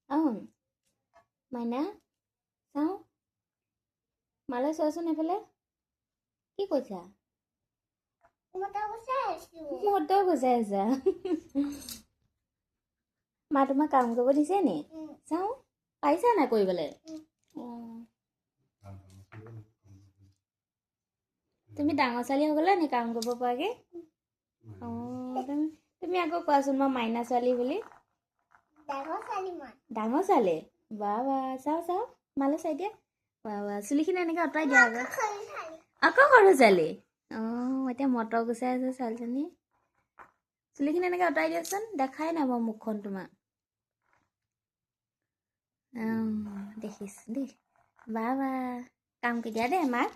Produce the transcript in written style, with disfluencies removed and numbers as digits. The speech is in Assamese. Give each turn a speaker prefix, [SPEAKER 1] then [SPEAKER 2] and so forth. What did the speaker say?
[SPEAKER 1] অঁ মাইনা চাওঁ মালৈ চোৱাচোন এইফালে কি কৈছা মতো গুচাই আছা মা তোমাক কাম কৰিব দিছে নি চাওঁ পাৰিছা নাই কৰিবলৈ তুমি ডাঙৰ ছোৱালী হৈ গ'লা নি কাম কৰিব পৰাকৈ অঁ তুমি আকৌ কোৱাচোন মই মাইনা ছোৱালী বুলি ডাঙৰ ছোৱালী বা বা চাওঁ চাওঁ মালৈ চাই দিয়া বা বা চুলিখিনি এনেকৈ আঁতৰাই দিয়া আকৌ সৰু ছোৱালী অঁ এতিয়া মটৰ গুচাই আছে ছোৱালীজনী চুলিখিনি এনেকৈ আঁতৰাই দিয়াচোন দেখাই নাই মই মুখখন তোমাক অঁ দেখিছোঁ দেই বা বা কাম কেতিয়া দেই মাক